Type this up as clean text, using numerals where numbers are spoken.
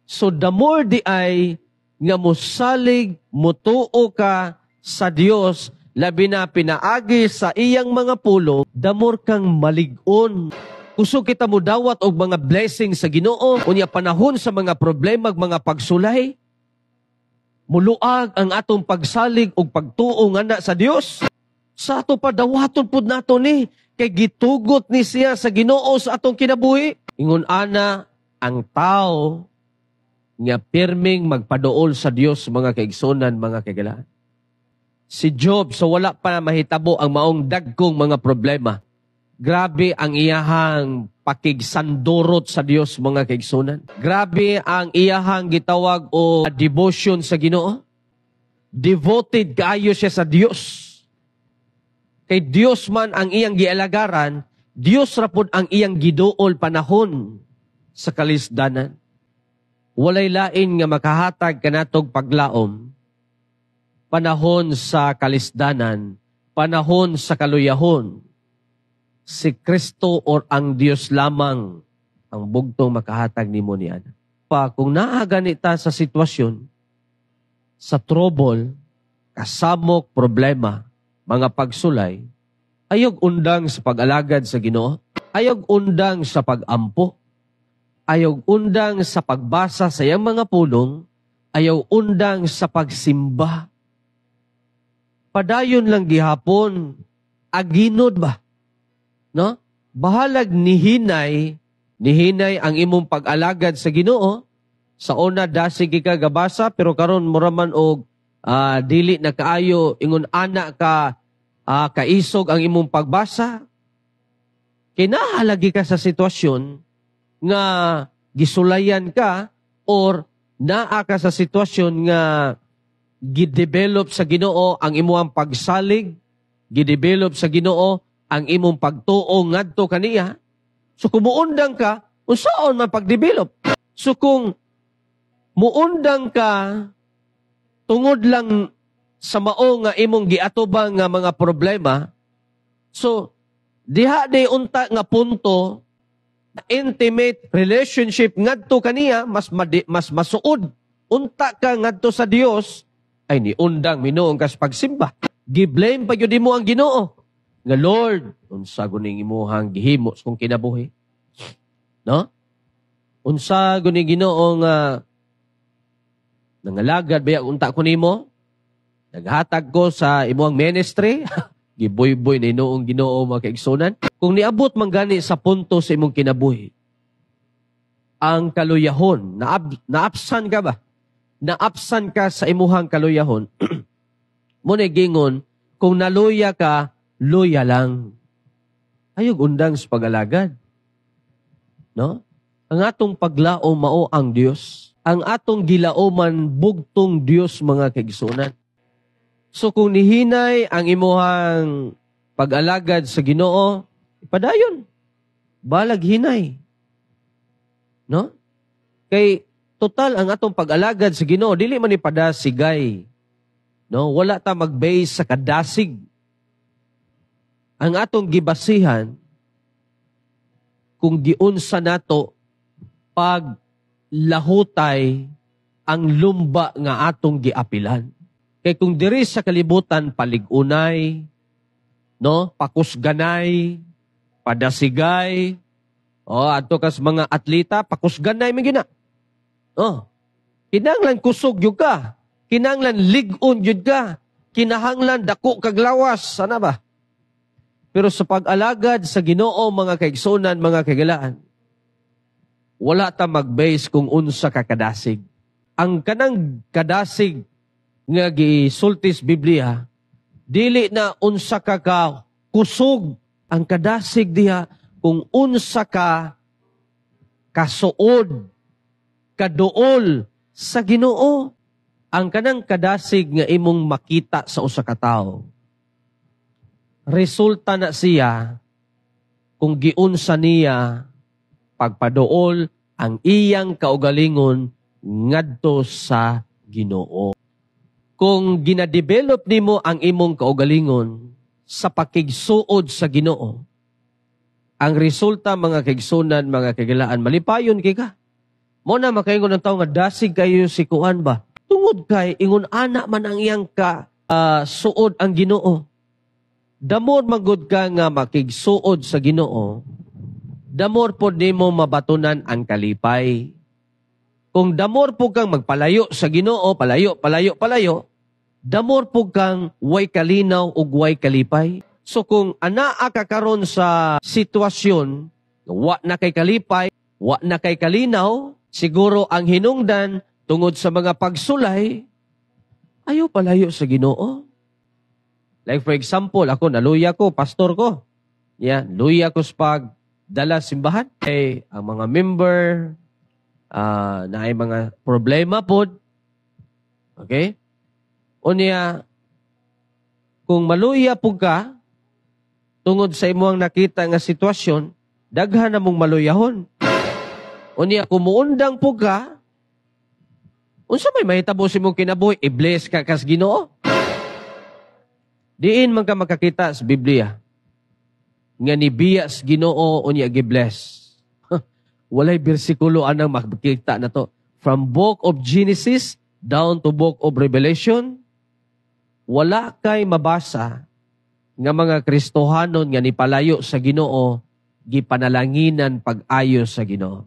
So the more di ay nga mosalig, mutuo ka sa Dios, labi na pinaagi sa iyang mga pulong, the more kang malig-on. Kusog kita mo dawat og mga blessing sa Ginoo, unya panahon sa mga problema, mga pagsulay, muluag ang atong pagsalig og pagtuo nga na sa Dios. Sa ato pa dawaton pud nato ni, kay gitugot ni siya sa Ginoo sa atong kinabuhi. Ingon ana, ang tao nga pirming magpaduol sa Dios, mga kaigsunan, mga kagalaan. Si Job, so wala pa mahitabo ang maong dagkong mga problema. Grabe ang iyahang pakigsandurot sa Dios, mga kaigsunan. Grabe ang iyahang gitawag o devotion sa Ginoo. Devoted kaayo siya sa Dios. Kay Dios man ang iyang gialagaran, Dios rapod ang iyang giduol panahon sa kalisdanan. Walay lain nga makahatag kanatog paglaom, panahon sa kalisdanan, panahon sa kaluyahon, si Kristo or ang Dios lamang ang bugtong makahatag nimo niya. Pa kung naaganita sa sitwasyon, sa trouble, kasamok, problema, mga pagsulay, ayog undang sa pag-alagad sa Ginoo, ayog undang sa pag-ampo, ayaw undang sa pagbasa sa iyang mga pulong, ayaw undang sa pagsimba. Padayon lang gihapon, aginod ba? No? Bahalag nihinay ang imong pag-alagad sa Ginoo. Sa una, dasig ka gabasa, pero karon muraman og dili na kaayo, ingon ana ka, kaisog ang imong pagbasa. Kinahalagi ka sa sitwasyon nga gisulayan ka or naa ka sa sitwasyon nga gidevelop sa Ginoo ang imong pagsalig, gidevelop sa Ginoo ang imong pagtuo ngadto kaniya. So kung muundang ka, unsaon man pagdevelop? So kung muundang ka tungod lang sa mao nga imong giatubang nga mga problema, so diha day unta nga punto, intimate relationship ngadto kaniya, mas masuod. Unta ka ngadto sa Dios, ay ni undang minuong kas pagsimba. Giblame pa gyud mo ang Ginoo. Nga Lord, unsa guning imuhang gihimo kung kinabuhi? No? Unsa guning Ginoo nga nangalagad baya unta ko nimo? Naghatag ko sa imuhang ministry. Giboy-boy na inoong Ginoo, mga kaigsunan. Kung niabot man gani sa punto sa imong kinabuhi, ang kaluyahon, naapsan ka ba? Naapsan ka sa imuhang kaluyahon. Muna gingon, kung naluya ka, luya lang. Ayog undang sa pag-alagad. No? Ang atong paglaom mao ang Dios. Ang atong gilaoman bugtong Dios, mga kaigsunan. So kung nihinay ang imuhang pag-alagad sa Ginoo, ipadayon. Balag hinay. No? Kay total ang atong pag-alagad sa Ginoo, dili man ipadasigay. No? Wala ta mag-base sa kadasig. Ang atong gibasihan, kung giunsa nato pag lahutay ang lumba nga atong giapilan. Kay kung diri sa kalibutan paligunay, no, pakusganay, padasigay, ato kas mga atleta, pakusganay man gina. Kinahanglan kusog yun ka, kinahanglan ligon yun ka, kinahanglan dako kag lawas, sana ba? Pero sa pag-alagad sa Ginoo, mga kaigsunan, mga kagalaan, wala ta mag-base kung unsa ka kadasig. Ang kanang kadasig nga gisultis Biblia, dili na unsa ka kusog. Ang kadasig diha kung unsa ka kasuod, kaduol sa Ginoo. Ang kanang kadasig nga imong makita sa usa ka tawo, resulta na siya kung giunsa niya pagpaduol ang iyang kaugalingon ngadto sa Ginoo. Kung ginadevelop nimo ang imong kaugalingon sa pakigsuod sa Ginoo, ang resulta, mga kaigsunan, mga kagalaan, malipayon kay ka. Mo na makaingon ng tao nga dasig kayo si kuan ba? Tungod kay ingon ana man ang iyang suod ang Ginoo. Damor magud ka nga makigsuod sa Ginoo. Damor pod nimo mabatunan ang kalipay. Kung damor po kang magpalayo sa Ginoo, palayo, damor po kang way kalinaw ug way kalipay. So kung anaa ka karon sa sitwasyon, wa na kay kalipay, wa na kay kalinaw, siguro ang hinungdan tungod sa mga pagsulay, ayaw palayo sa Ginoo. Like for example, ako naluya ko, pastor ko. Luya ko sa pagdala simbahan. Ang mga member, na ay mga problema pod. Okay? Unya, kung maluya po ka, tungod sa imong nakita nga sitwasyon, daghan na mong maluyahon. Unya, kung muundang po ka, unsa may mahitabo si mong kinabuhi, i-bless ka kas Ginoo. Diin man ka makakita sa Biblia, nga nibiya sa Ginoo unya gi-bless. Walay bersikulo anang makikita na to. From book of Genesis down to book of Revelation, wala kay mabasa nga mga Kristohanon nga nipalayo sa Ginoo, gipanalanginan pag-ayo sa Ginoo.